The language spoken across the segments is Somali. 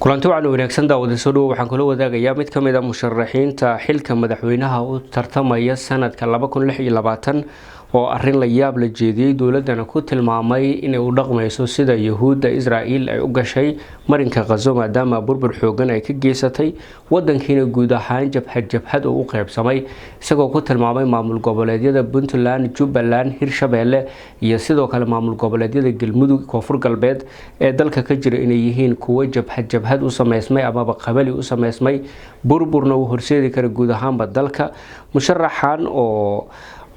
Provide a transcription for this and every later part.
kulanti wacan wanaagsan daawada soo dhaw waxaan kula wadaagayaa mid kamid ah musharaxiinta xilka madaxweynaha u tartamaya sanadka 2026 oo arin la yaab la jeediyay dawladana ku tilmaamay inay u dhaqmayso sida Yahuudda Israa'iil ay u gashay marinka Gaza maadaama burbur xoogan ay ka geysatay wadankiina guud ahaan jabhad oo u qaybsamay isagoo ku tilmaamay maamul goboleedyada Puntland, Jubbaland, Hirshabelle iyo sidoo kale maamul goboleedyada Galmudug, Koonfur Galbeed ee dalka ka jira inay yihiin kuwa jabhad u sameysmay ama qabali u sameysmay burburna uu horseedi kara guud ahaanba dalka. Musharaxan oo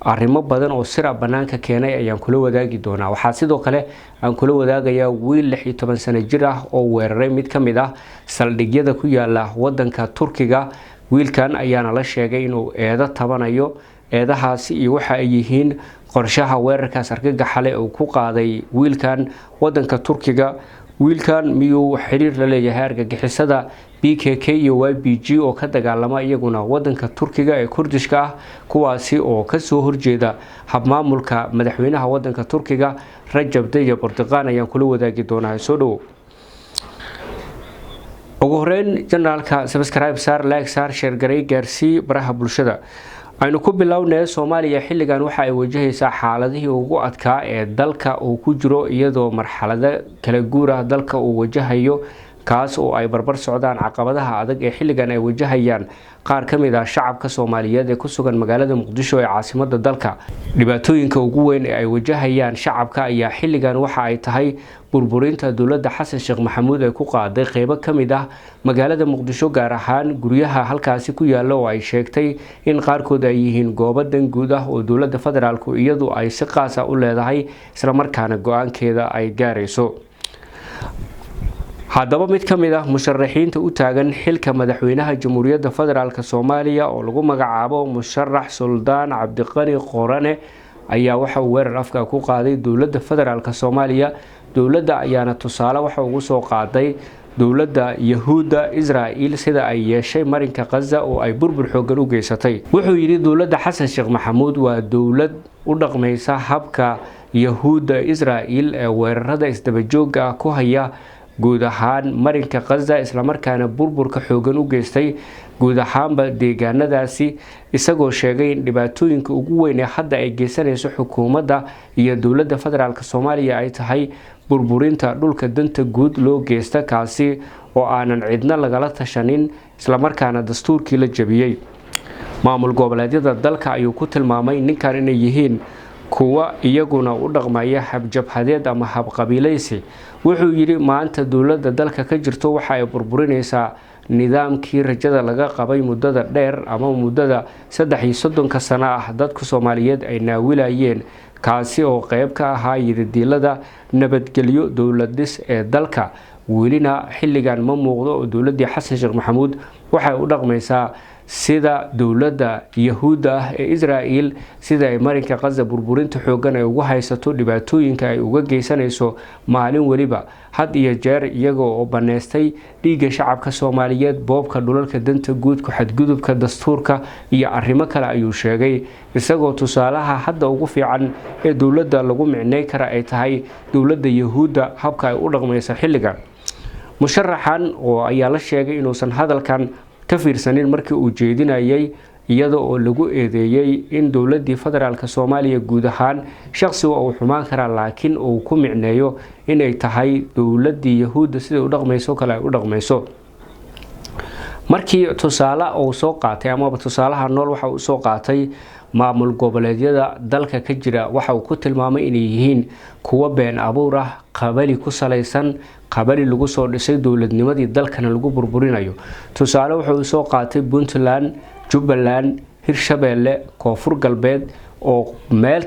arrimo badan oo sira banaanka keenay ayaan kula wadaagi doonaa. Waxaa sidoo kale aan kula wadaagayaa wiil 16 sano jir ah oo weeraray mid kamid ah saldhigyada ku yaala wadanka Turkiga. wiilkan ayaana la sheegay inuu eedo tabanayo eedahaasi iyo waxa ay yihiin qorshaha weerarkaas argagaxa leh oo ku qaaday wiilkan wadanka Turkiga. wiilkan miyuu xiriir la leeyahay argagixisada PKK iyo YPG oo ka dagaalama iyaguna wadanka Turkiga ee Kurdishka ah kuwaasi oo ka soo horjeeda habmaamulka madaxweynaha wadanka Turkiga Rajab Tayyip Erdogan ayaan kula wadaagi doonaa. soo dhaw ugu horeyn janaalka subscribe saar, like saar, share garay gaarsii baraha bulshada. aynu ku bilownay Soomaaliya xilligan waxa ay wajahaysaa xaaladihii ugu adkaa ee dalka uu ku jiro iyadoo marxalada kala guur ah dalka uu wajahayo kaas oo ay barbar socdaan caqabadaha adag ee xilligan ay wajahayaan qaar kamid ah shacabka Soomaaliyeed ee ku sugan magaalada Muqdisho ee caasimadda dalka. dhibaatooyinka ugu weyn ee ay wajahayaan shacabka ayaa xilligan waxa ay tahay burburinta dawladda Xasan Sheekh Maxamuud ee ku qaaday qaybo kamid ah magaalada Muqdisho gaar ahaan guryaha halkaasi ku yaala oo ay sheegtay in qaarkood ay yihiin goobo dan guud ah oo dawladda federaalku iyadu ay si qaas ah u leedahay isla markaana go'aankeeda ay gaarayso. haddaba mid kamid ah musharaxiinta u taagan xilka madaxweynaha Jamhuuriyadda Federaalka Soomaaliya oo lagu magacaabo musharax Suldaan Cabdiqani Qorane ayaa waxa uu weerar afka ku qaaday dawladda federaalka Soomaaliya. dawladda ayaana tusaale waxa uu soo qaaday dawladda Yahuudda Israa'iil sida ay yeeshay marinka Gaza oo ay burbur xoogan u geysatay. wuxuu yiri dawladda Xasan Sheekh Maxamuud waa dawlad u dhaqmaysa habka Yahuudda Israa'iil ee weerarada isdaba jooga ku haya guud ahaan marinka Gaza isla markaana burburka xoogan u geystay guud ahaanba deegaanadaasi isagoo sheegay in dhibaatooyinka ugu weyn ee hadda ay geysanayso xukuumadda iyo dawladda federaalka Soomaaliya ay tahay burburinta dhulka danta guud loo geysta kaasi oo aanan cidna lagala tashanin isla markaana dastuurkii la jabiyay. maamul goboleedyada dalka ayuu ku tilmaamay ninkan inay yihiin kuwa iyaguna u dhaqmaya habjabhadeed ama hab qabiilaysi. wuxuu yiri maanta dawladda dalka ka jirto waxa ay burburinaysaa nidaamkii rajada laga qabay muddada dheer ama muddada 33 sano ah dadka Soomaaliyeed ay naawilayeen kaasi oo qayb ka ahaa yidilada nabadgelyo dawladis ee dalka. welina xilligan ma muuqdo oo dawladda Xasan Sheekh Maxamuud waxay u dhaqmaysaa sida dawladda Yahuudda ah ee Israa'iil sida ay marinka Gaza burburinta xoogan ay ugu haysato dhibaatooyinka ay uga geysanayso maalin waliba had iyo jeer iyagoo oo baneestay dhiigga shacabka Soomaaliyeed boobka dhulalka danta guud ku xadgudubka dastuurka iyo arrimo kale ayuu sheegay isagoo tusaalaha hadda ugu fiican ee dawladda lagu micnay kara ay tahay dawladda Yahuudda habka ay u dhaqmayso xilligan. musharaxan oo ayaa la sheegay inuusan hadalkan ka fiirsanin markii uu jeedinayay iyada oo lagu eedeeyay in dawladda federaalka Soomaaliya guud ahaan shakhsi uu xumaan kara laakiin uu ku micneeyo inay tahay dawladda Yahuudda sida u dhaqmayso kale ay u dhaqmayso. markii tusaale uu soo qaatay ama tusaalaha nool waxa uu soo qaatay maamul goboleedyada dalka ka jira waxa uu ku tilmaamay inay yihiin kuwa been abuur ah qabali ku salaysan qabali lagu soo dhisay dawladnimadii dalkana lagu burburinayo. tusaale wuxuu soo qaatay Puntland, Jubbaland, Hirshabelle, Koonfur Galbeed oo meel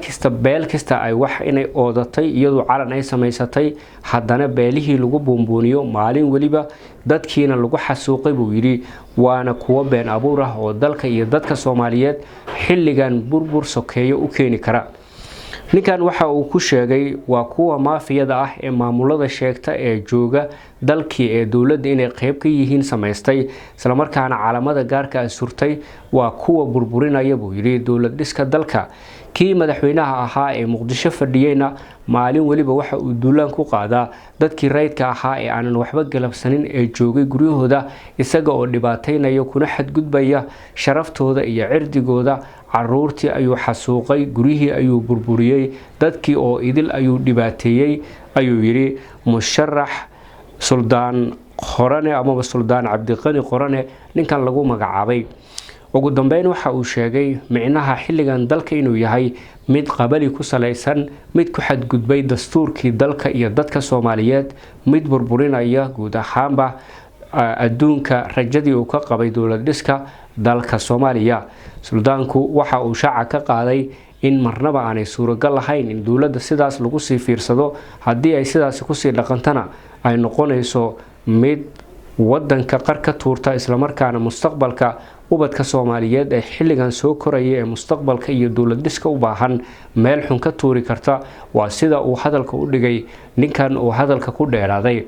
kasta ay wax inay oodatay iyadoo calan ay samaysatay haddana beelihii lagu buunbuuniyo maalin waliba dadkiina lagu xasuuqay buu yiri waana kuwa been abuur ah oo dalka iyo dadka Soomaaliyeed xilligan burbur sokeeyo u keeni kara. ninkan waxa uu ku sheegay waa kuwa maafiyada ah ee maamulada sheegta ee jooga dalkii ee dowladda inay qayb ka yihiin samaystay isla markaana calaamada gaarka ah surtay waa kuwa burburinaya buu yiri dowlad dhiska dalka kii madaxweynaha ahaa ee Muqdisho fadhiyayna maalin waliba waxa uu duulaan ku qaadaa dadkii rayidka ahaa ee aanan waxba galabsanin ee joogay guryahooda isaga oo dhibaateynaya kuna xadgudbaya sharaftooda iyo cirdigooda caruurtii ayuu xasuuqay gurihii ayuu burburiyay dadkii oo idil ayuu dhibaateeyay ayuu yiri musharax Suldaan Qorane ama Suldaan Cabdiqani Qorane ninkan lagu magacaabay ugu dambeyn waxa uu sheegay micnaha xilligan dalka inuu yahay mid qabali ku salaysan mid ku xadgudbay dastuurkii dalka iyo dadka Soomaaliyeed mid burburinaya guud ahaanba adduunka rajadii uu ka qabay dowlad dhiska dalka Soomaaliya suldaanku waxa uu shaaca ka qaaday in marnaba aanay suuragal lahayn in dowladda sidaas lagu sii fiirsado haddii ay sidaas ku sii dhaqantana ay noqonayso mid wadanka qarka tuurta isla markaana mustaqbalka ubadka Soomaaliyeed ee xilligan soo koraya ee mustaqbalka iyo dowlad dhiska u baahan meel xun ka tuuri karta waa sida uu hadalka u dhigay ninkan oo hadalka ku dheeraaday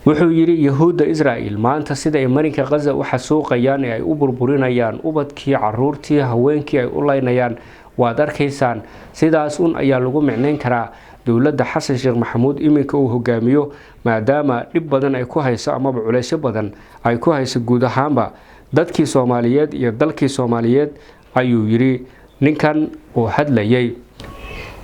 wuxuu yiri yahuudda Israa'iil maanta sida ay marinka Gaza u xasuuqayaan ee ay u burburinayaan ubadkii caruurtii haweenkii ay u laynayaan waad arkaysaan sidaas ayaa lagu micnayn karaa dowladda Xasan Sheekh Maxamuud iminka uu hogaamiyo maadaama dib badan ay ku hayso ama culeysyo badan ay ku hayso guud ahaanba dadkii Soomaaliyeed iyo dalkii Soomaaliyeed ayuu yiri ninkan oo hadlayay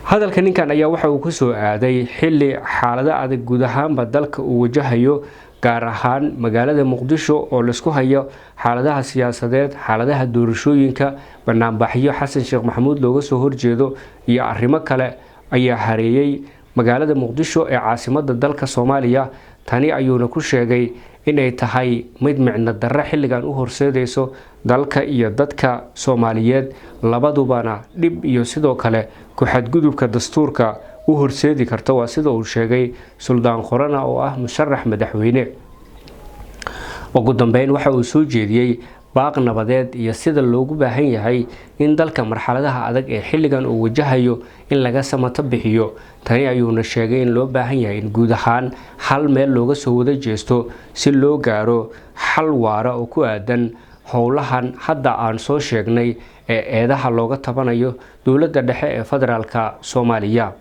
hadalka ninkan ayaa waxa uu ku soo aaday xilli xaalada adag guud ahaanba dalka uu wajahayo gaar ahaan magaalada Muqdisho oo la isku hayo xaaladaha siyaasadeed xaaladaha doorashooyinka barnaamijyo Xasan Sheekh Maxamuud looga soo horjeedo iyo arrimo kale ayaa hareeyay magaalada Muqdisho ee caasimadda dalka Soomaaliya tani ayuuna ku sheegay inay tahay mid micno darro xilligan u horseedayso dalka iyo dadka Soomaaliyeed labadubana dib iyo sidoo kale ku xadgudubka dastuurka u horseedi karta waa sida uu sheegay Suldaan Qorane oo ah musharax madaxweyne ugu dambeyn waxa uu soo jeediyay baaq nabadeed iyo sida loogu baahan yahay in dalka marxaladaha adag ee xilligan uu wajahayo in laga samato bixiyo tani ayuuna sheegay in loo baahan yahay in guud ahaan hal meel looga soo wada jeesto si loo gaaro xal waara oo ku aadan howlahan hadda aan soo sheegnay ee eedaha looga tabanayo dowladda dhexe ee federaalka Soomaaliya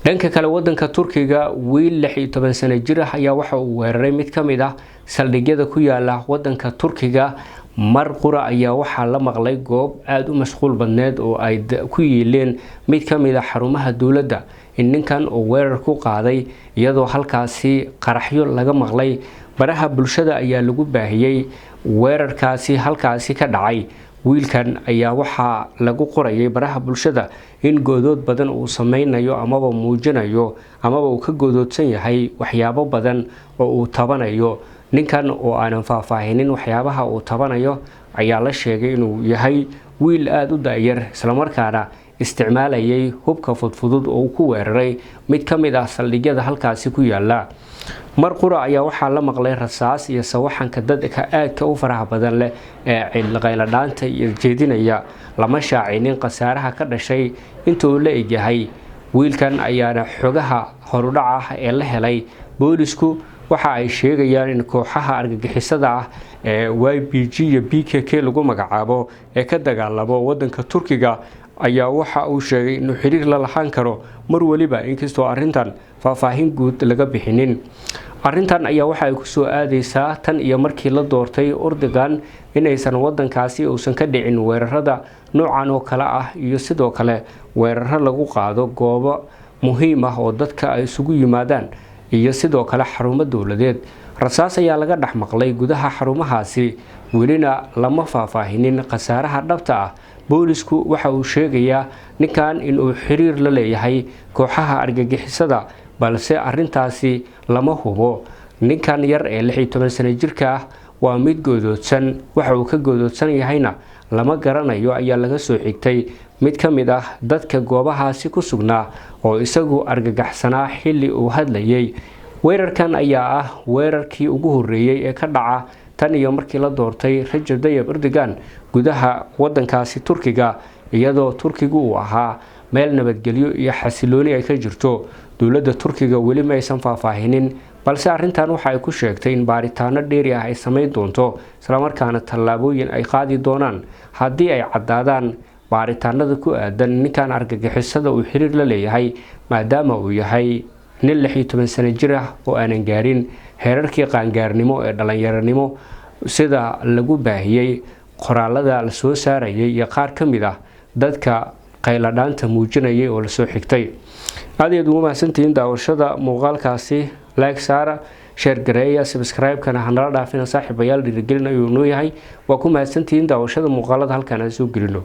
dhanka kale wadanka Turkiga wiil 16 sano jir ah ayaa waxa uu weeraray mid kamid ah saldhigyada ku yaala wadanka Turkiga mar qura ayaa waxa la maqlay goob aad u mashquul badneed oo ay ku yeeleen mid kamid ah xarumaha dowladda in ninkan oo weerar ku qaaday iyadoo halkaasi qaraxyo laga maqlay baraha bulshada ayaa lagu baahiyay weerarkaasi halkaasi ka dhacay wiilkan ayaa waxa lagu qorayay baraha bulshada in goodood badan uu sameynayo amaba muujinayo amaba uu ka goodoodsan yahay waxyaabo badan oo uu tabanayo ninkan oo aanan faahfaahinin waxyaabaha uu tabanayo ayaa la sheegay inuu yahay wiil aad u daayar isla markaana isticmaalayay hubka fudfudud oo ku weeraray mid kamid ah saldhigyada halkaasi ku yaala mar qura ayaa waxa la maqlay rasaas iyo sawaxanka dadka aadka u faraha badan leh ee cilqayla dhaanta iyo jeedinaya lama shaacinin qasaaraha ka dhashay intuu la egyahay wiilkan ayaana xogaha horudhaca ee la helay boolisku waxa ay sheegayaan in kooxaha argagixisada ah ee YPG iyo PKK lagu magacaabo ee ka dagaalamo wadanka Turkiga ayaa waxa uu sheegay inuu xiriir la lahaan karo mar waliba inkastoo arintan faahfaahin guud laga bixinin arintan ayaa waxa ay ku soo aadaysaa tan iyo markii la doortay Erdogan inaysan wadankaasi uusan ka dhicin weerarada noocan oo kala ah iyo sidoo kale weeraro lagu qaado goobo muhiim ah oo dadka ay isugu yimaadaan iyo sidoo kale xarumo dawladeed rasaas ayaa laga dhex maqlay gudaha xarumahaasi welina lama faahfaahinin qasaaraha dhabta ah boolisku waxa uu sheegayaa ninkan inuu xiriir la leeyahay kooxaha argagixisada balse arintaasi lama hubo ninkan yar ee 16 sano jirka ah waa mid godoodsan waxa uu ka godoodsan yahayna lama garanayo ayaa laga soo xigtay mid kamid ah dadka goobahaasi ku sugnaa oo isagu argagaxsanaa xilli uu hadlayay weerarkan ayaa ah weerarkii ugu horeeyay ee ka dhaca tan iyo markii la doortay Recep Tayyip Erdogan gudaha wadankaasi Turkiga iyadoo Turkigu uu ahaa meel nabadgelyo iyo xasilooni ay ka jirto. dowladda Turkiga weli ma aysan faahfaahinin, balse arrintan waxa ay ku sheegtay in baaritaano dheeri ah ay sameyn doonto isla markaana tallaabooyin ay qaadi doonaan haddii ay caddaadaan baaritaanada ku aadan ninkan argagixisada uu xiriir la leeyahay, maadaama uu yahay nin 16 sano jir ah oo aanan gaarin heerarkii qaangaarnimo ee dhalinyaranimo sida lagu baahiyay qoraalada la soo saarayay iyo qaar ka mid ah dadka qayladhaanta muujinayay oo la soo xigtay. aad iyo ugu mahadsantihiin daawashada muuqaalkaasi. like saara, share gareeya, subscribe kana hanala dhaafina saaxiibayaal dhiirigelin ayuu noo yahay. waa ku mahadsantihiin daawashada muuqaalada halkan aan soo gelino.